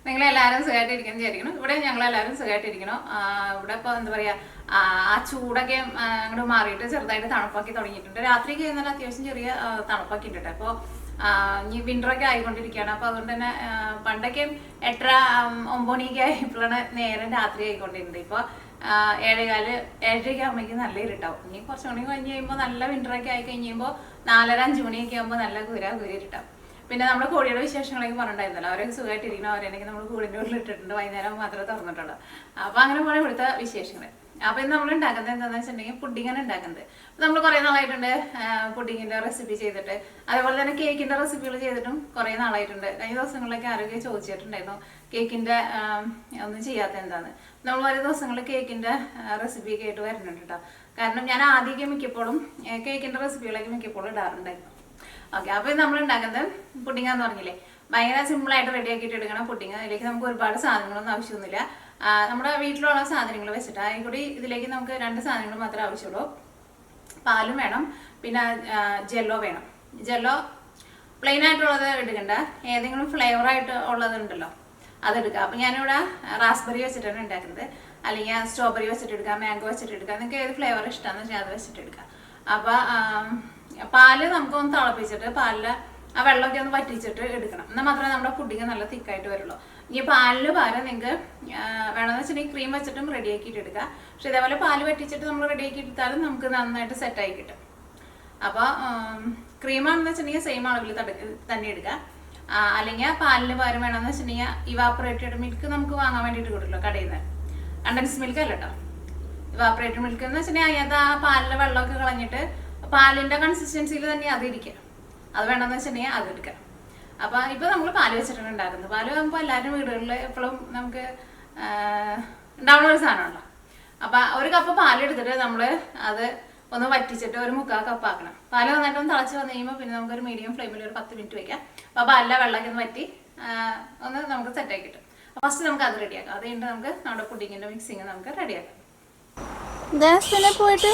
നിങ്ങളെല്ലാവരും സുഖമായിട്ടിരിക്കണം വിചാരിക്കണം. ഇവിടെ ഞങ്ങളെല്ലാവരും സുഖമായിട്ടിരിക്കണം. ഇവിടെ ഇപ്പോൾ എന്താ പറയുക, ആ ചൂടൊക്കെ അങ്ങോട്ട് മാറിയിട്ട് ചെറുതായിട്ട് തണുപ്പാക്കി തുടങ്ങിയിട്ടുണ്ട്. രാത്രി കഴിഞ്ഞാൽ അത്യാവശ്യം ചെറിയ തണുപ്പാക്കിയിട്ടുണ്ട്. അപ്പോൾ ഇനി വിൻ്ററൊക്കെ ആയിക്കൊണ്ടിരിക്കുകയാണ്. അപ്പോൾ അതുകൊണ്ട് തന്നെ പണ്ടൊക്കെ 8:30-9 മണിയൊക്കെ ആയപ്പോഴാണ് നേരം രാത്രി ആയിക്കൊണ്ടിരുന്നത്. ഇപ്പോൾ 7:15 ആകുമ്പോഴേക്കും നല്ല ഇരുട്ടാവും. ഇനി കുറച്ച് മണി കഴിഞ്ഞ് കഴിയുമ്പോൾ നല്ല വിൻ്ററൊക്കെ ആയി കഴിഞ്ഞ് കഴിയുമ്പോൾ 4:30-5 മണിയൊക്കെ ആകുമ്പോൾ നല്ല കുരി ഇരുട്ടാവും. പിന്നെ നമ്മുടെ കോഴിയുടെ വിശേഷങ്ങളൊക്കെ പറഞ്ഞിട്ടുണ്ടായിരുന്നല്ലോ, അവരൊക്കെ സുഖമായിട്ടിരിക്കണം. അവരെനിക്ക് നമ്മൾ കൂടിൻ്റെ ഉള്ളിൽ ഇട്ടിട്ടുണ്ട്, വൈകുന്നേരം മാത്രമേ തുറന്നിട്ടുള്ളൂ. അപ്പോൾ അങ്ങനെ പോലെ ഇവിടുത്തെ വിശേഷങ്ങൾ. അപ്പോൾ ഇന്ന് നമ്മൾ ഉണ്ടാക്കുന്നത് എന്താണെന്ന് വെച്ചിട്ടുണ്ടെങ്കിൽ പുഡിങ്ങാണ് ഉണ്ടാക്കുന്നത്. അപ്പോൾ നമ്മൾ കുറേ നാളായിട്ടുണ്ട് പുഡിങ്ങിൻ്റെ റെസിപ്പി ചെയ്തിട്ട്. അതേപോലെ തന്നെ കേക്കിൻ്റെ റെസിപ്പികൾ ചെയ്തിട്ടും കുറേ നാളായിട്ടുണ്ട്. കഴിഞ്ഞ ദിവസങ്ങളിലൊക്കെ ആരോഗ്യം ചോദിച്ചിട്ടുണ്ടായിരുന്നു കേക്കിൻ്റെ ഒന്നും ചെയ്യാത്ത എന്താന്ന്. നമ്മൾ ഓരോ ദിവസങ്ങളിൽ കേക്കിൻ്റെ റെസിപ്പിയൊക്കെ ആയിട്ട് വരുന്നുണ്ട് കേട്ടോ. കാരണം ഞാൻ ആദ്യമൊക്കെ മിക്കപ്പോഴും കേക്കിൻ്റെ റെസിപ്പികളൊക്കെ മിക്കപ്പോഴും ഇടാറുണ്ടായിരുന്നു. ഓക്കെ, അപ്പോൾ നമ്മൾ ഉണ്ടാക്കുന്നത് പുഡിങ്ങാന്ന് പറഞ്ഞില്ലേ, ഭയങ്കര സിമ്പിളായിട്ട് റെഡിയാക്കിയിട്ട് എടുക്കണം പുഡിങ്. അതിലേക്ക് നമുക്ക് ഒരുപാട് സാധനങ്ങളൊന്നും ആവശ്യമൊന്നുമില്ല. നമ്മുടെ വീട്ടിലുള്ള സാധനങ്ങൾ വെച്ചിട്ട് അതിൽ ഇതിലേക്ക് നമുക്ക് 2 സാധനങ്ങൾ മാത്രമേ ആവശ്യമുള്ളൂ. പാലും വേണം, പിന്നെ ജെല്ലോ വേണം. ജെല്ലോ പ്ലെയിൻ ആയിട്ടുള്ളത് എടുക്കണ്ട, ഏതെങ്കിലും ഫ്ലേവറായിട്ട് ഉള്ളതുണ്ടല്ലോ അതെടുക്കുക. അപ്പോൾ ഞാനിവിടെ റാസ്ബെറി വെച്ചിട്ടാണ് ഉണ്ടാക്കുന്നത്, അല്ലെങ്കിൽ സ്ട്രോബെറി വെച്ചിട്ട് എടുക്കാം, മാംഗോ വെച്ചിട്ട് എടുക്കാം. നിങ്ങൾക്ക് ഏത് ഫ്ലേവർ ഇഷ്ടമാണെന്ന് വെച്ചാൽ അത് വെച്ചിട്ട് എടുക്കാം. അപ്പോൾ പാല് നമുക്കൊന്ന് തിളപ്പിച്ചിട്ട് പാലിൽ ആ വെള്ളമൊക്കെ ഒന്ന് വറ്റിച്ചിട്ട് എടുക്കണം. എന്നാൽ മാത്രമേ നമ്മുടെ പുഡിങ് നല്ല തിക്കായിട്ട് വരുള്ളൂ. ഇനി പാലിന് പകരം നിങ്ങൾക്ക് വേണമെന്ന് വെച്ചിട്ടുണ്ടെങ്കിൽ ക്രീം വെച്ചിട്ടും റെഡിയാക്കിയിട്ട് എടുക്കുക. പക്ഷെ ഇതേപോലെ പാല് വറ്റിച്ചിട്ട് നമ്മൾ റെഡിയാക്കി എടുത്താലും നമുക്ക് നന്നായിട്ട് സെറ്റായി കിട്ടും. അപ്പോൾ ക്രീമാണെന്ന് വെച്ചിട്ടുണ്ടെങ്കിൽ സെയിം അളവിൽ തന്നെ എടുക്കുക. അല്ലെങ്കിൽ പാലിന് പകരം വേണമെന്ന് വെച്ചിട്ടുണ്ടെങ്കിൽ ഇവാപ്പറേറ്റഡ് മിൽക്ക് നമുക്ക് വാങ്ങാൻ വേണ്ടിയിട്ട് കിട്ടുമല്ലോ കടയിൽ നിന്ന്. കണ്ടൻസ് മിൽക്ക് അല്ല കേട്ടോ, ഇവാപ്പറേറ്റഡ് മിൽക്ക് എന്ന് വെച്ചിട്ടുണ്ടെങ്കിൽ അതിനകത്ത് ആ പാലിലെ വെള്ളമൊക്കെ കളഞ്ഞിട്ട് പാലിൻ്റെ കൺസിസ്റ്റൻസിയിൽ തന്നെ അതിരിക്കുക. അത് വേണമെന്ന് വെച്ചിട്ടുണ്ടെങ്കിൽ അതെടുക്കുക. അപ്പോൾ ഇപ്പോൾ നമ്മൾ പാല് വെച്ചിട്ടാണ് ഉണ്ടാക്കുന്നത്. പാല് ആകുമ്പോൾ എല്ലാവരും വീടുകളിൽ എപ്പോഴും നമുക്ക് ഉണ്ടാവുന്ന ഒരു സാധനമാണല്ലോ. അപ്പോൾ 1 കപ്പ് പാലെടുത്തിട്ട് നമ്മൾ അത് ഒന്ന് വറ്റിച്ചിട്ട് 1/4 കപ്പ് ആക്കണം. പാല് നന്നായിട്ടൊന്ന് തിളച്ച് വന്നു കഴിയുമ്പോൾ പിന്നെ നമുക്കൊരു മീഡിയം ഫ്ലെയിമിൽ ഒരു 10 മിനിറ്റ് വയ്ക്കാം. അപ്പോൾ പാലിലെ വെള്ളമൊക്കെ ഒന്ന് വറ്റി ഒന്ന് നമുക്ക് സെറ്റാക്കി കിട്ടും. ഫസ്റ്റ് നമുക്ക് അത് റെഡിയാക്കാം. അത് കഴിഞ്ഞിട്ട് നമുക്ക് നമ്മുടെ പുഡിങ്ങിൻ്റെ മിക്സിങ് നമുക്ക് റെഡിയാക്കാം. ഗ്യാസിനെ പോയിട്ട്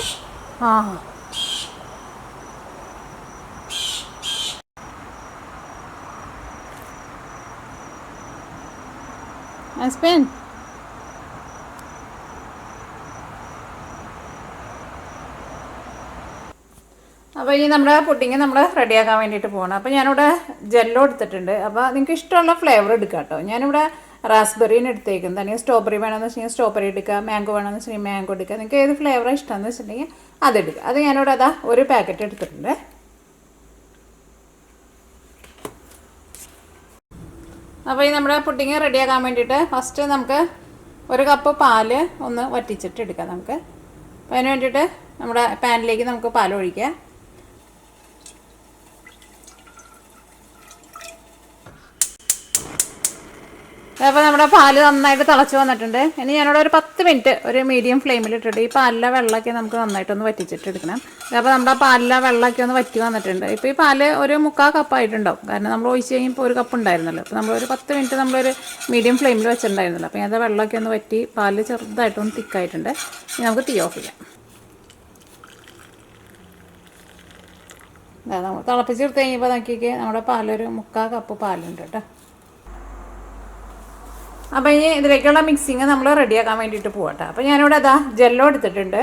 ഹസ്ബൻഡ് അപ്പോൾ ഇനി നമ്മുടെ പുഡിങ് നമ്മൾ റെഡിയാക്കാൻ വേണ്ടിയിട്ട് പോകണം. അപ്പോൾ ഞാനിവിടെ ജെല്ലോ എടുത്തിട്ടുണ്ട്. അപ്പോൾ നിങ്ങൾക്ക് ഇഷ്ടമുള്ള ഫ്ലേവർ എടുക്കുക കേട്ടോ. ഞാനിവിടെ റാസ്ബെറീന് എടുത്തേക്കുന്നത്. അല്ലെങ്കിൽ സ്ട്രോബെറി വേണമെന്ന് വെച്ചിട്ടുണ്ടെങ്കിൽ സ്ട്രോബെറി എടുക്കുക, മാംഗോ വേണമെന്ന് വെച്ചിട്ടുണ്ടെങ്കിൽ മാംഗോ എടുക്കുക. നിങ്ങൾക്ക് ഏത് ഫ്ലേവറാണ് ഇഷ്ടമെന്ന് വെച്ചിട്ടുണ്ടെങ്കിൽ അതെടുക്കുക. അത് ഞാനിവിടെ അതാ 1 പാക്കറ്റ് എടുത്തിട്ടുണ്ട്. അപ്പോൾ ഈ നമ്മുടെ പുഡിങ് റെഡിയാക്കാൻ വേണ്ടിയിട്ട് ഫസ്റ്റ് നമുക്ക് 1 കപ്പ് പാല് ഒന്ന് വറ്റിച്ചിട്ട് എടുക്കാം നമുക്ക്. അപ്പോൾ അതിന് വേണ്ടിയിട്ട് നമ്മുടെ പാനിലേക്ക് നമുക്ക് പാൽ ഒഴിക്കാം. അപ്പോൾ നമ്മുടെ പാല് നന്നായിട്ട് തിളച്ച് വന്നിട്ടുണ്ട്. ഇനി ഞാനിവിടെ ഒരു 10 മിനിറ്റ് ഒരു മീഡിയം ഫ്ലെയിമിലിട്ടിട്ട് ഈ പാലിലെ വെള്ളമൊക്കെ നമുക്ക് നന്നായിട്ടൊന്ന് വറ്റിച്ചിട്ട് എടുക്കണം. അപ്പോൾ നമ്മുടെ പാലിലെ വെള്ളമൊക്കെ ഒന്ന് വറ്റി വന്നിട്ടുണ്ട്. ഇപ്പോൾ ഈ പാല് 1/4 കപ്പായിട്ടുണ്ടാവും. കാരണം നമ്മൾ ഒഴിച്ച് കഴിഞ്ഞപ്പോൾ 1 കപ്പ് ഉണ്ടായിരുന്നല്ലോ. അപ്പോൾ നമ്മളൊരു 10 മിനിറ്റ് നമ്മളൊരു മീഡിയം ഫ്ലെയിമിൽ വെച്ചിട്ടുണ്ടായിരുന്നല്ലോ. അപ്പോൾ അതിൻ്റെ വെള്ളമൊക്കെ ഒന്ന് വറ്റി പാല് ചെറുതായിട്ടൊന്ന് തിക്കായിട്ടുണ്ട്. ഇനി നമുക്ക് തീ ഓഫ് ചെയ്യാം. നമ്മൾ തിളപ്പിച്ചെടുത്ത് കഴിഞ്ഞപ്പോൾ നോക്കിയൊക്കെ നമ്മുടെ പാലൊരു 1/4 കപ്പ് പാലുണ്ട് കേട്ടോ. അപ്പോൾ ഇനി ഇതിലേക്കുള്ള മിക്സിങ് നമ്മൾ റെഡിയാക്കാൻ വേണ്ടിയിട്ട് പോകട്ടെ. അപ്പോൾ ഞാനിവിടെ അതാ ജെല്ലോ എടുത്തിട്ടുണ്ട്.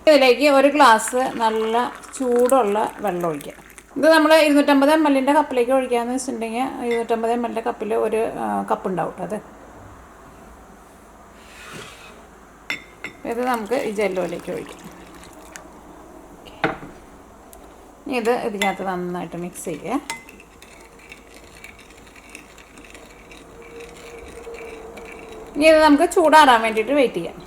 ഇതിലേക്ക് 1 ഗ്ലാസ് നല്ല ചൂടുള്ള വെള്ളം ഒഴിക്കുക. ഇത് നമ്മൾ 250 ml കപ്പിലേക്ക് ഒഴിക്കാമെന്ന് വെച്ചിട്ടുണ്ടെങ്കിൽ 250 ml കപ്പിൽ 1 കപ്പ് ഉണ്ടാവും അത്. ഇത് നമുക്ക് ഈ ജെല്ലോയിലേക്ക് ഒഴിക്കാം. ഇത് ഇതിനകത്ത് നന്നായിട്ട് മിക്സ് ചെയ്യുക. ഇനി ഇത് നമുക്ക് ചൂടാറാൻ വേണ്ടിയിട്ട് വെയിറ്റ് ചെയ്യാം.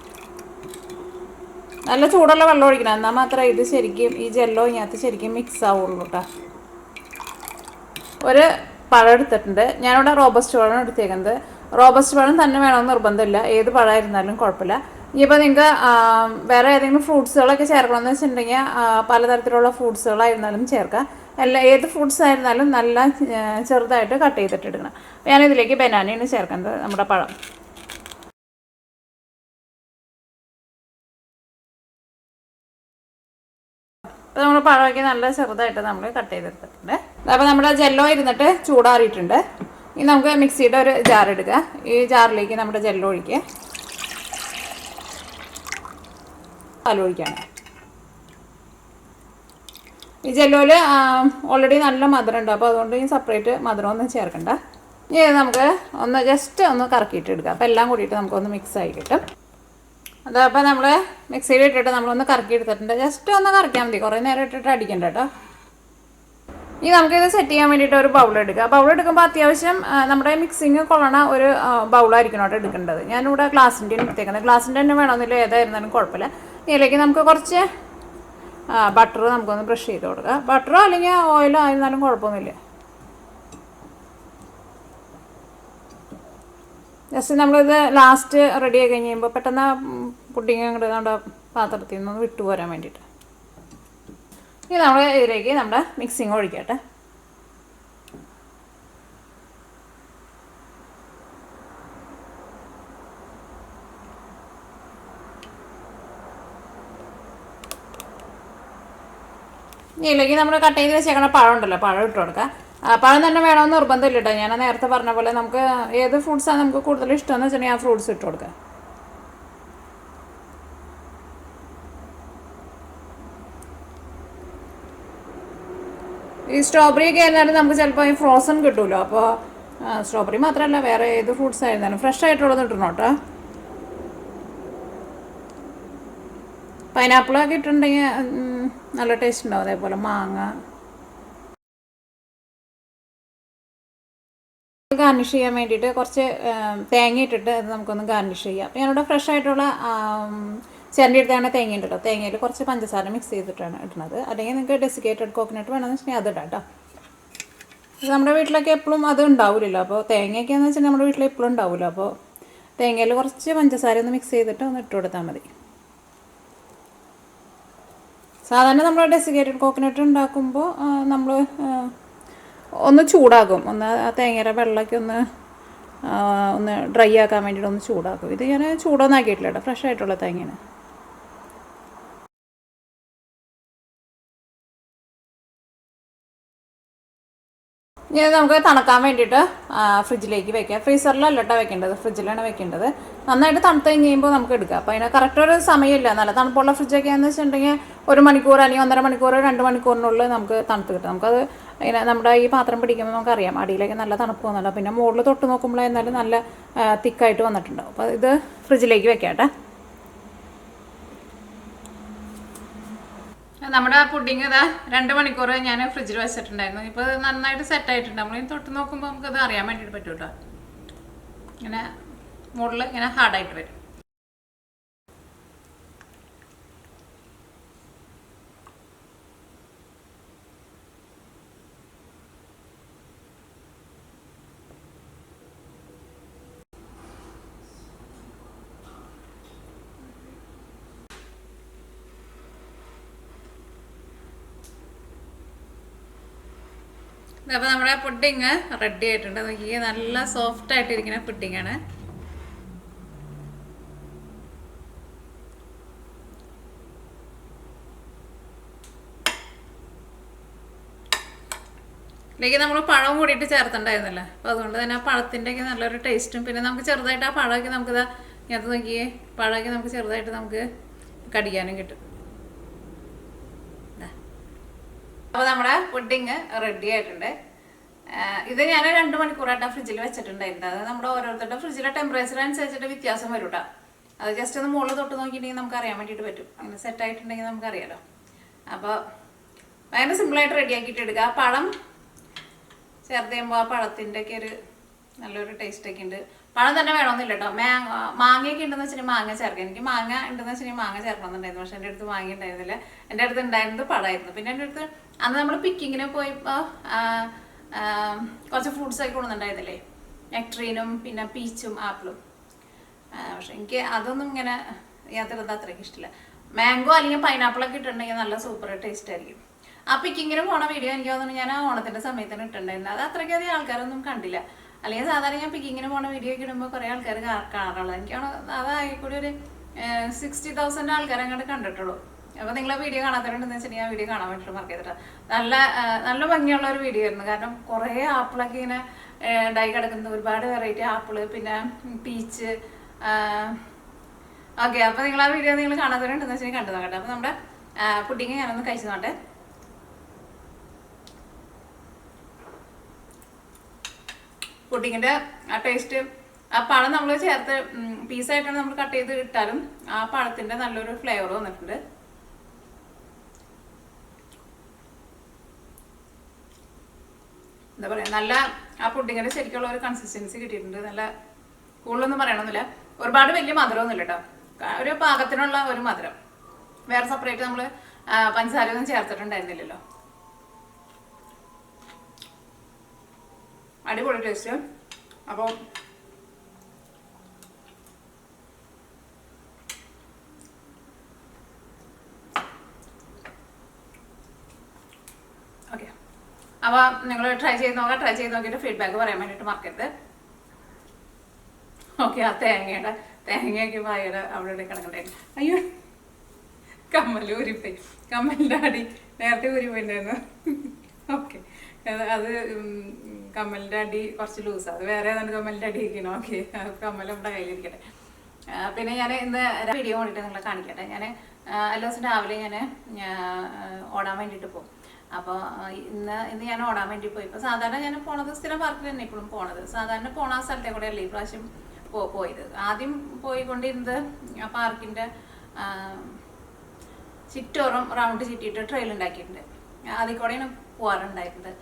നല്ല ചൂടുള്ള വെള്ളം ഒഴിക്കണം, എന്നാൽ മാത്രമേ ഇത് ശരിക്കും ഈ ജെല്ലോ ഇതിനകത്ത് ശരിക്കും മിക്സ് ആവുള്ളൂ കേട്ടോ. 1 പഴം എടുത്തിട്ടുണ്ട്. ഞാനിവിടെ റോബസ്റ്റ് പഴമാണ് എടുത്തേക്കുന്നത്. റോബസ്റ്റ് പഴം തന്നെ വേണമെന്ന് നിർബന്ധമില്ല, ഏത് പഴമായിരുന്നാലും കുഴപ്പമില്ല. ഇനിയിപ്പോൾ നിങ്ങൾക്ക് വേറെ ഏതെങ്കിലും ഫ്രൂട്ട്സുകളൊക്കെ ചേർക്കണമെന്ന് വെച്ചിട്ടുണ്ടെങ്കിൽ പലതരത്തിലുള്ള ഫ്രൂട്ട്സുകളായിരുന്നാലും ചേർക്കാം. ഏത് ഫ്രൂട്ട്സ് ആയിരുന്നാലും നല്ല ചെറുതായിട്ട് കട്ട് ചെയ്തിട്ട് എടുക്കണം. അപ്പോൾ ഞാനിതിലേക്ക് ബനാനയാണ് ചേർക്കുന്നത്, നമ്മുടെ പഴം. അപ്പോൾ നമ്മൾ പഴമൊക്കെ നല്ല ചെറുതായിട്ട് നമ്മൾ കട്ട് ചെയ്തെടുത്തിട്ടുണ്ട്. അപ്പോൾ നമ്മുടെ ജെല്ലോ ഇരുന്നിട്ട് ചൂടാറിയിട്ടുണ്ട്. ഇനി നമുക്ക് മിക്സിയുടെ ഒരു ജാർ എടുക്കുക. ഈ ജാറിലേക്ക് നമ്മുടെ ജെല്ലോ ഒഴിക്കുക. പാലൊഴിക്കുകയാണ്. ഈ ജെല്ലോയിൽ ഓൾറെഡി നല്ല മധുരം ഉണ്ട്, അപ്പോൾ അതുകൊണ്ട് ഈ സെപ്പറേറ്റ് മധുരമൊന്നും ചേർക്കണ്ട. ഇനി നമുക്ക് ജസ്റ്റ് ഒന്ന് കറക്കിയിട്ട് എടുക്കുക. അപ്പോൾ എല്ലാം കൂടിയിട്ട് നമുക്കൊന്ന് മിക്സ് ആയി കിട്ടും. അതപ്പോൾ നമ്മൾ മിക്സിയിൽ ഇട്ടിട്ട് നമ്മളൊന്ന് കറക്കി എടുത്തിട്ടുണ്ട്. ജസ്റ്റ് ഒന്ന് കറക്കിയാൽ മതി, കുറേ നേരം ഇട്ടിട്ട് അടിക്കണ്ട കേട്ടോ. ഇനി നമുക്കിത് സെറ്റ് ചെയ്യാൻ വേണ്ടിയിട്ട് ഒരു ബൗൾ എടുക്കുക. ബൗൾ എടുക്കുമ്പോൾ അത്യാവശ്യം നമ്മുടെ മിക്സിങ് കൊള്ളണ ഒരു ബൗളായിരിക്കണം കേട്ടോ എടുക്കേണ്ടത്. ഞാനിവിടെ ഗ്ലാസിൻ്റെയാണ് എടുത്തേക്കുന്നത്. ഗ്ലാസിൻ്റെ തന്നെ വേണമെന്നില്ല, ഏതായിരുന്നാലും കുഴപ്പമില്ല. ഇതിലേക്ക് നമുക്ക് കുറച്ച് ബട്ടർ നമുക്കൊന്ന് ബ്രഷ് ചെയ്ത് കൊടുക്കുക. ബട്ടറോ അല്ലെങ്കിൽ ഓയിലോ ആയിരുന്നാലും കുഴപ്പമൊന്നുമില്ല. ജസ്റ്റ് നമ്മളിത് ലാസ്റ്റ് റെഡി ആയി കഴിഞ്ഞ് കഴിയുമ്പോൾ പെട്ടെന്ന് പുഡിങ് അങ്ങോട്ട് നമ്മുടെ പാത്രത്തിൽ നിന്നൊന്ന് വിട്ടുപോരാൻ വേണ്ടിയിട്ട്. ഇനി നമ്മൾ ഇതിലേക്ക് നമ്മുടെ മിക്സിങ് ഒഴിക്കട്ടെ. ഇതിലേക്ക് നമ്മൾ കട്ട് ചെയ്ത് വെച്ചേക്കണ പഴം ഉണ്ടല്ലോ, പഴം ഇട്ട് കൊടുക്കുക. പഴം തന്നെ വേണമെന്ന് നിർബന്ധമില്ല കേട്ടോ. ഞാൻ നേരത്തെ പറഞ്ഞ പോലെ നമുക്ക് ഏത് ഫ്രൂട്ട്സാണ് നമുക്ക് കൂടുതൽ ഇഷ്ടമെന്ന് വെച്ചിട്ടുണ്ടെങ്കിൽ ആ ഫ്രൂട്ട്സ് ഇട്ട് കൊടുക്കുക. ഈ സ്ട്രോബെറി ഒക്കെ ആയിരുന്നാലും നമുക്ക് ചിലപ്പോൾ ഈ ഫ്രോസൺ കിട്ടുമല്ലോ. അപ്പോൾ സ്ട്രോബെറി മാത്രമല്ല, വേറെ ഏത് ഫ്രൂട്ട്സ് ആയിരുന്നാലും ഫ്രഷ് ആയിട്ടുള്ളത് ഇട്ടണം കേട്ടോ. പൈനാപ്പിളൊക്കെ ഇട്ടിട്ടുണ്ടെങ്കിൽ നല്ല ടേസ്റ്റ് ഉണ്ടാവും. അതേപോലെ മാങ്ങ ഗാർണിഷ് ചെയ്യാൻ വേണ്ടിയിട്ട് കുറച്ച് തേങ്ങ ഇട്ടിട്ട് അത് നമുക്കൊന്ന് ഗാർണിഷ് ചെയ്യാം. അപ്പോൾ ഞാനിവിടെ ഫ്രഷ് ആയിട്ടുള്ള ചിരണ്ടി എടുത്താണ് തേങ്ങ ഉണ്ടല്ലോ. തേങ്ങയിൽ കുറച്ച് പഞ്ചസാര മിക്സ് ചെയ്തിട്ടാണ് ഇടുന്നത്. അല്ലെങ്കിൽ നിങ്ങൾക്ക് ഡെസിക്കേറ്റഡ് കോക്കനട്ട് വേണമെന്ന് വെച്ചിട്ടുണ്ടെങ്കിൽ അത് ഇടാം കേട്ടോ. നമ്മുടെ വീട്ടിലൊക്കെ എപ്പോഴും അത് ഉണ്ടാവില്ലല്ലോ. അപ്പോൾ തേങ്ങയൊക്കെയാണെന്ന് വെച്ചാൽ നമ്മുടെ വീട്ടിൽ എപ്പോഴും ഉണ്ടാവില്ല. അപ്പോൾ തേങ്ങയിൽ കുറച്ച് പഞ്ചസാര ഒന്ന് മിക്സ് ചെയ്തിട്ട് ഒന്ന് ഇട്ട് കൊടുത്താൽ മതി. സാധാരണ നമ്മൾ ഡെസിക്കേറ്റഡ് കോക്കനട്ട് ഉണ്ടാക്കുമ്പോൾ നമ്മൾ ഒന്ന് ചൂടാക്കും, ഒന്ന് തേങ്ങയുടെ വെള്ളമൊക്കെ ഒന്ന് ഡ്രൈ ആക്കാൻ വേണ്ടിയിട്ട് ഒന്ന് ചൂടാക്കും. ഇത് ഞാൻ ചൂടൊന്നും ആക്കിയിട്ടില്ല കേട്ടോ, ഫ്രഷ് ആയിട്ടുള്ള തേങ്ങയാണ്. ഇനി നമുക്ക് തണുക്കാൻ വേണ്ടിയിട്ട് ഫ്രിഡ്ജിലേക്ക് വെക്കാം. ഫ്രീസറിലല്ല കേട്ടോ വെക്കേണ്ടത്, ഫ്രിഡ്ജിലാണ് വെക്കേണ്ടത്. നന്നായിട്ട് തണുത്ത് കഴിഞ്ഞ് കഴിയുമ്പോൾ നമുക്ക് എടുക്കാം. അപ്പോൾ അതിന് കറക്റ്റ് ഒരു സമയമില്ല. നല്ല തണുപ്പുള്ള ഫ്രിഡ്ജൊക്കെ ആണെന്ന് വെച്ചിട്ടുണ്ടെങ്കിൽ 1 മണിക്കൂർ അല്ലെങ്കിൽ 1.5 മണിക്കൂർ 2 മണിക്കൂറിനുള്ളിൽ നമുക്ക് തണുത്ത് കിട്ടും. നമുക്കത് ഇങ്ങനെ നമ്മുടെ ഈ പാത്രം പിടിക്കുമ്പോൾ നമുക്കറിയാം അടിയിലേക്ക് നല്ല തണുപ്പ് വന്നല്ലോ. പിന്നെ മുകളിൽ തൊട്ട് നോക്കുമ്പോഴായിരുന്നാലും നല്ല തിക്കായിട്ട് വന്നിട്ടുണ്ടാവും. അപ്പോൾ ഇത് ഫ്രിഡ്ജിലേക്ക് വെക്കാം കേട്ടോ. നമ്മുടെ പുഡിങ് ഇതാ 2 മണിക്കൂർ ഞാൻ ഫ്രിഡ്ജിൽ വെച്ചിട്ടുണ്ടായിരുന്നു. ഇപ്പോൾ നന്നായിട്ട് സെറ്റായിട്ടുണ്ട്. നമ്മളിനി തൊട്ട് നോക്കുമ്പോൾ നമുക്കത് അറിയാൻ വേണ്ടിയിട്ട് പറ്റും കേട്ടോ. ഇങ്ങനെ മുകളിൽ ഇങ്ങനെ ഹാർഡായിട്ട് വരും. അപ്പോൾ നമ്മുടെ പുഡിങ് റെഡി ആയിട്ടുണ്ട്. നോക്കിയേ, നല്ല സോഫ്റ്റ് ആയിട്ടിരിക്കുന്ന പുഡിങ്ങാണ്. ഇതിലേക്ക് നമ്മൾ പഴം കൂടിയിട്ട് ചേർത്തിട്ടുണ്ടായിരുന്നല്ലോ. അപ്പോൾ അതുകൊണ്ട് തന്നെ ആ പഴത്തിൻ്റെയൊക്കെ നല്ലൊരു ടേസ്റ്റും, പിന്നെ നമുക്ക് ചെറുതായിട്ട് ആ പഴമൊക്കെ നമുക്കിതാ ഇതിനകത്ത് നോക്കിയേ, പഴമൊക്കെ നമുക്ക് ചെറുതായിട്ട് നമുക്ക് കടിക്കാനും കിട്ടും. അപ്പോൾ നമ്മുടെ പുഡിങ് റെഡി ആയിട്ടുണ്ട്. ഇത് ഞാൻ 2 മണിക്കൂറായിട്ടാണ് ഫ്രിഡ്ജിൽ വെച്ചിട്ടുണ്ടായിരുന്നത്. അത് നമ്മുടെ ഓരോരുത്തരുടെ ഫ്രിഡ്ജിലെ ടെമ്പറേച്ചർ അനുസരിച്ചിട്ട് വ്യത്യാസം വരും കേട്ടോ. അത് ജസ്റ്റ് ഒന്ന് മുകളിൽ തൊട്ട് നോക്കിയിട്ടുണ്ടെങ്കിൽ നമുക്ക് അറിയാൻ വേണ്ടിയിട്ട് പറ്റും. അങ്ങനെ സെറ്റ് ആയിട്ടുണ്ടെങ്കിൽ നമുക്കറിയാലോ. അപ്പോൾ ഭയങ്കര സിമ്പിളായിട്ട് റെഡിയാക്കിയിട്ട് എടുക്കുക. പഴം ചേർത്ത് ചെയ്യുമ്പോൾ ആ പഴത്തിൻ്റെ ഒക്കെ ഒരു നല്ലൊരു ടേസ്റ്റൊക്കെ ഉണ്ട്. പഴം തന്നെ വേണമെന്നില്ല കേട്ടോ. മാങ്ങയൊക്കെ ഉണ്ടെന്ന് വെച്ചിട്ടുണ്ടെങ്കിൽ മാങ്ങ ചേർക്കാം. എനിക്ക് മാങ്ങ ഉണ്ടെന്ന് വെച്ചിട്ടുണ്ടെങ്കിൽ മാങ്ങ ചേർക്കണമെന്നുണ്ടായിരുന്നു. പക്ഷെ എൻ്റെ അടുത്ത് മാങ്ങ ഉണ്ടായിരുന്നില്ല. എൻ്റെ അടുത്ത് ഉണ്ടായിരുന്നത് പഴമായിരുന്നു. പിന്നെ എൻ്റെ അടുത്ത് അന്ന് നമ്മൾ പിക്കിങ്ങിന് പോയപ്പോൾ കുറച്ച് ഫ്രൂട്ട്സൊക്കെ കൊണ്ടുവന്നിട്ടുണ്ടായിരുന്നില്ലേ, നെക്ട്രീനും പിന്നെ പീച്ചും ആപ്പിളും. പക്ഷെ എനിക്ക് അതൊന്നും ഇങ്ങനെ യാത്രത് അത്രയ്ക്ക് ഇഷ്ടമില്ല. മാംഗോ അല്ലെങ്കിൽ പൈനാപ്പിളൊക്കെ ഇട്ടിട്ടുണ്ടെങ്കിൽ നല്ല സൂപ്പർ ടേസ്റ്റ് ആയിരിക്കും. ആ പിക്കിങ്ങിന് പോണ വീഡിയോ എനിക്ക് തോന്നുന്നു ഞാൻ ആ ഓണത്തിന്റെ സമയത്ത് തന്നെ ഇട്ടുണ്ടായിരുന്നു. അത് അത്രയ്ക്കധികം ആൾക്കാരൊന്നും കണ്ടില്ല. അല്ലെങ്കിൽ സാധാരണ ഞാൻ പിക്കിങ്ങിന് പോണ വീഡിയോ ഒക്കെ ഇടുമ്പോൾ കുറെ ആൾക്കാർ കാണാറുള്ളത്. എനിക്കാണ് അതായിക്കൂടി ഒരു 60,000 ആൾക്കാരെ അങ്ങോട്ട് കണ്ടിട്ടുള്ളൂ. അപ്പൊ നിങ്ങൾ വീഡിയോ കാണാത്തവരുണ്ടെന്ന് വെച്ചിട്ടുണ്ടെങ്കിൽ ആ വീഡിയോ കാണാൻ വേണ്ടിയിട്ട് മറക്കരുത്. നല്ല നല്ല ഭംഗിയുള്ള ഒരു വീഡിയോ ആയിരുന്നു. കാരണം കുറെ ആപ്പിളൊക്കെ ഇങ്ങനെ ഡൈ കിടക്കുന്നത്, ഒരുപാട് വെറൈറ്റി ആപ്പിള്, പിന്നെ പീച്ച്. ഓക്കെ, അപ്പൊ നിങ്ങൾ ആ വീഡിയോ നിങ്ങൾ കാണാത്തവരുണ്ടെന്ന് വെച്ചിട്ടുണ്ടെങ്കിൽ കണ്ടു നോക്കട്ടെ. അപ്പൊ നമ്മുടെ പുഡിങ് ഞാനൊന്ന് കഴിച്ചു നോട്ടെ. പുഡിങ്ങിന്റെ ആ ടേസ്റ്റ്, ആ പഴം നമ്മൾ ചേർത്ത് പീസായിട്ടാണ് നമ്മൾ കട്ട് ചെയ്ത് ഇട്ടാലും ആ പഴത്തിന്റെ നല്ലൊരു ഫ്ലേവർ വന്നിട്ടുണ്ട്. എന്താ പറയാ, നല്ല ആ പുഡിങ്ങിന്റെ ശരിക്കുള്ള ഒരു കൺസിസ്റ്റൻസി കിട്ടിയിട്ടുണ്ട്. നല്ല കൂടുതലൊന്നും പറയണമെന്നില്ല, ഒരുപാട് വലിയ മധുരമൊന്നുമില്ല കേട്ടോ. ഒരു പാകത്തിനുള്ള ഒരു മധുരം. വേറെ സെപ്പറേറ്റ് നമ്മൾ പഞ്ചസാരയൊന്നും ചേർത്തിട്ടുണ്ടായിരുന്നില്ലല്ലോ. അടിപൊളി ടേസ്റ്റ്. അപ്പോൾ ഓക്കെ, അപ്പോൾ നിങ്ങൾ ട്രൈ ചെയ്ത് നോക്കാം. ട്രൈ ചെയ്ത് നോക്കിയിട്ട് ഫീഡ്ബാക്ക് പറയാൻ വേണ്ടിയിട്ട് മറക്കരുത്. ഓക്കെ, ആ തേങ്ങയൊക്കെ ഭയങ്കര അവിടെ കിടക്കണ്ടായിരുന്നു. അയ്യോ, കമ്മൽ ഊരിപ്പോയി. കമ്മലിൻ്റെ അടി നേരത്തെ ഊരിപ്പോയിട്ടുണ്ടായിരുന്നു. ഓക്കെ, അത് കമ്മലിൻ്റെ അടി കുറച്ച് ലൂസാണ്. അത് വേറെ ഏതാണ്ട് കമ്മലിൻ്റെ അടി ഇരിക്കണം. ഓക്കെ, കമ്മൽ നമ്മുടെ കയ്യിലിരിക്കട്ടെ. പിന്നെ ഞാൻ ഇന്ന് വീഡിയോ വേണ്ടിയിട്ട് നിങ്ങളെ കാണിക്കട്ടെ. ഞാൻ എല്ലാ ദിവസം രാവിലെ ഞാൻ ഓടാൻ വേണ്ടിയിട്ട് പോകും. അപ്പോൾ ഇന്ന് ഞാൻ ഓടാൻ വേണ്ടി പോയി. ഇപ്പോൾ സാധാരണ ഞാൻ പോണത് സ്ഥിരം പാർക്കിൽ തന്നെ ഇപ്പോഴും പോണത്. സാധാരണ പോണ ആ സ്ഥലത്തെ കൂടെ അല്ലേ ഈ പ്രാവശ്യം പോയത്. ആദ്യം പോയിക്കൊണ്ടിരുന്നത് ആ പാർക്കിൻ്റെ ചുറ്റോറും റൗണ്ട് ചുറ്റിയിട്ട് ട്രെയിൽ ഉണ്ടാക്കിയിട്ടുണ്ട്. അതിൽ കൂടെയാണ് പോകാറുണ്ടായിരുന്നത്.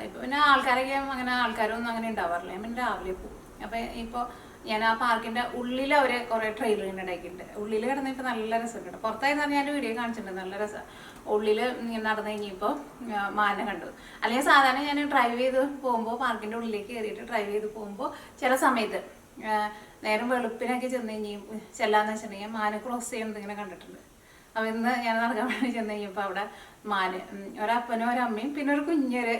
ഇപ്പം പിന്നെ ആൾക്കാരൊക്കെ അങ്ങനെ ആൾക്കാരൊന്നും അങ്ങനെ ഉണ്ടാവാറില്ല. ഞാൻ പിന്നെ രാവിലെ പോകും. അപ്പം ഇപ്പോൾ ഞാൻ ആ പാർക്കിൻ്റെ ഉള്ളിൽ അവർ കുറേ ട്രെയിൽ ഇങ്ങനെ ഉണ്ടാക്കിയിട്ടുണ്ട്. ഉള്ളിൽ കിടന്നിപ്പോൾ നല്ല രസമുണ്ട്. പുറത്തായി ഞാൻ വീഡിയോ കാണിച്ചിട്ടുണ്ട്, നല്ല രസമാണ്. ഉള്ളിൽ നടന്നു കഴിഞ്ഞപ്പോൾ മാനെ കണ്ടു. അല്ലെങ്കിൽ സാധാരണ ഞാൻ ഡ്രൈവ് ചെയ്ത് പോകുമ്പോൾ പാർക്കിൻ്റെ ഉള്ളിലേക്ക് കയറിയിട്ട് ഡ്രൈവ് ചെയ്ത് പോകുമ്പോൾ ചില സമയത്ത് നേരം വെളുപ്പിനൊക്കെ ചെല്ലാന്ന് വെച്ചിട്ടുണ്ടെങ്കിൽ മാന് ക്രോസ് ചെയ്യുന്നത് ഇങ്ങനെ കണ്ടിട്ടുണ്ട്. അപ്പോൾ ഇന്ന് ഞാൻ നടക്കാൻ വേണ്ടി ചെന്ന് കഴിഞ്ഞപ്പോൾ അവിടെ മാന്, ഒരപ്പനും ഒരമ്മയും പിന്നെ ഒരു കുഞ്ഞൊരു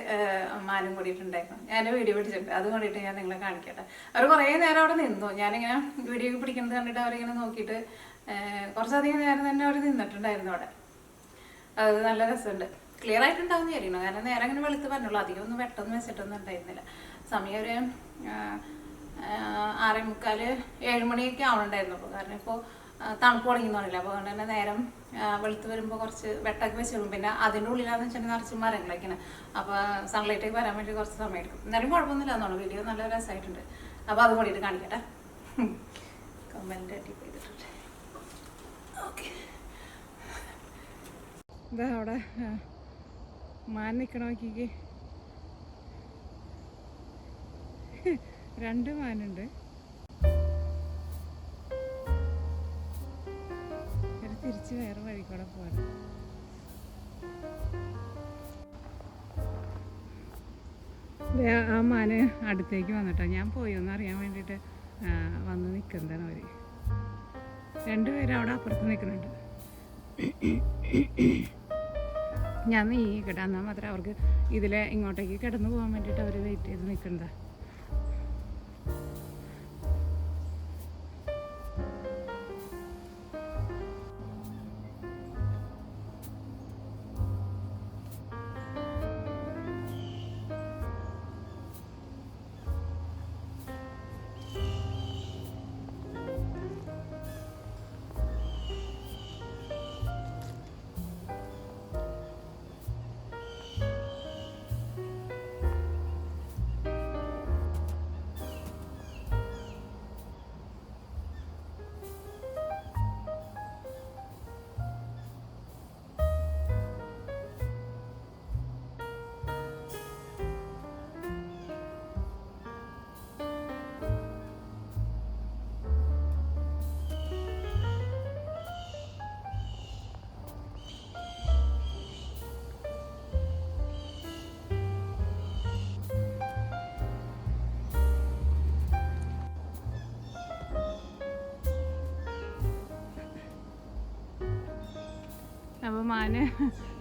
മാനും കൂടിയിട്ടുണ്ടായിരുന്നു. ഞാൻ വീഡിയോ പിടിച്ചിട്ടുണ്ട്, അത് കൊണ്ടിട്ട് ഞാൻ നിങ്ങളെ കാണിക്കട്ടെ. അവർ കുറേ നേരം അവിടെ നിന്നു. ഞാനിങ്ങനെ വീഡിയോ പിടിക്കുന്നത് കണ്ടിട്ട് അവരിങ്ങനെ നോക്കിയിട്ട് കുറച്ചധികം നേരം തന്നെ അവർ നിന്നിട്ടുണ്ടായിരുന്നു അവിടെ. അത് നല്ല രസമുണ്ട്. ക്ലിയർ ആയിട്ടുണ്ടാവും വിചാരിക്കണം. കാരണം നേരം അങ്ങനെ വെളുത്ത് പറഞ്ഞുള്ളൂ. അധികം ഒന്നും വെട്ടൊന്നും വെച്ചിട്ടൊന്നും ഉണ്ടായിരുന്നില്ല. സമയം ഒരു 6:45 7 മണിയൊക്കെ ആവണുണ്ടായിരുന്നു. അപ്പോൾ കാരണം ഇപ്പോൾ തണുപ്പ് തുടങ്ങിയെന്ന് പറഞ്ഞില്ല. അപ്പോൾ അതുകൊണ്ട് തന്നെ നേരം വെളുത്ത് വരുമ്പോൾ കുറച്ച് വെട്ടൊക്കെ വെച്ചിടും. പിന്നെ അതിൻ്റെ ഉള്ളിലാന്ന് വെച്ചിട്ടുണ്ടെങ്കിൽ നിറച്ച് മരങ്ങളൊക്കെയാണ്. അപ്പോൾ സൺലൈറ്റൊക്കെ വരാൻ വേണ്ടി കുറച്ച് സമയം എടുക്കും. എന്നാലും കുഴപ്പമൊന്നുമില്ല എന്നാണ്. വീഡിയോ നല്ല രസമായിട്ടുണ്ട്. അപ്പോൾ അത് കൂടിയിട്ട് കാണിക്കട്ടെ. കമ്മലിൻ്റെ അടി ചെയ്തിട്ടുണ്ട്. ഓക്കെ, ഇതാ അവിടെ മാൻ നിൽക്കണ നോക്കിക്ക്. 2 മാനുണ്ട്. തിരിച്ച് വേറെ വഴി കൂടെ പോകണം. ആ മാന് അടുത്തേക്ക് വന്നിട്ടോ. ഞാൻ പോയോന്ന് അറിയാൻ വേണ്ടിയിട്ട് വന്ന് നിൽക്കുന്നതാണ് അവർ. 2 പേര് അവിടെ അപ്പുറത്ത് നിൽക്കുന്നുണ്ട്. ഞാൻ നീക്കട്ടെ, എന്നാൽ മാത്രമേ അവർക്ക് ഇതിലെ ഇങ്ങോട്ടേക്ക് കിടന്നു പോകാൻ വേണ്ടിയിട്ട് അവർ വെയിറ്റ് ചെയ്ത് നിൽക്കുന്നതാ. മാന്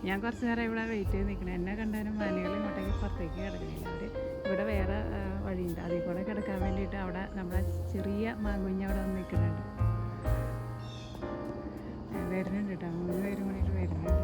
ഞാൻ കുറച്ച് നേരം ഇവിടെ വെയിറ്റ് ചെയ്ത് നിൽക്കണം. എന്നെ കണ്ടാലും മാനുകൾ ഇങ്ങോട്ടേക്ക് പുറത്തേക്ക് കിടക്കണില്ല. അവർ ഇവിടെ വേറെ വഴിയുണ്ട്, അതിൽ കൂടെ കിടക്കാൻ വേണ്ടിയിട്ട് അവിടെ നമ്മുടെ ചെറിയ മാങ്കുഞ്ഞ് അവിടെ വന്ന് നിൽക്കുന്നുണ്ട്. വരുന്നുണ്ട് കേട്ടോ, 3 പേരും കൂടിയിട്ട് വരുന്നുണ്ട്.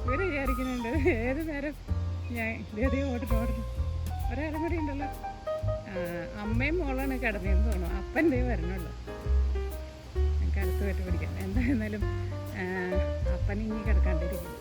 ഇവര് വിചാരിക്കുന്നുണ്ട് ഏത് നേരം ഞാൻ ഇതേ ഓടണം. ഒരാളും കൂടി ഉണ്ടല്ലോ. അമ്മയും മോളാണ് കിടന്നതെന്ന് തോന്നുന്നു. അപ്പൻ്റെ വരണുള്ളൂ. ഞങ്ങൾക്ക് അടുത്ത് പോയിട്ട് പിടിക്കാം. എന്തായിരുന്നാലും അപ്പൻ ഇനി കിടക്കാണ്ടിരിക്കില്ല.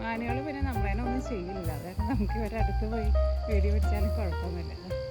മാനുകൾ പിന്നെ നമ്മളതിനെ ഒന്നും ചെയ്യില്ല. അതായത് നമുക്ക് ഇവരടുത്ത് പോയി വീഡിയോ പിടിച്ചാലും കുഴപ്പമൊന്നുമില്ല.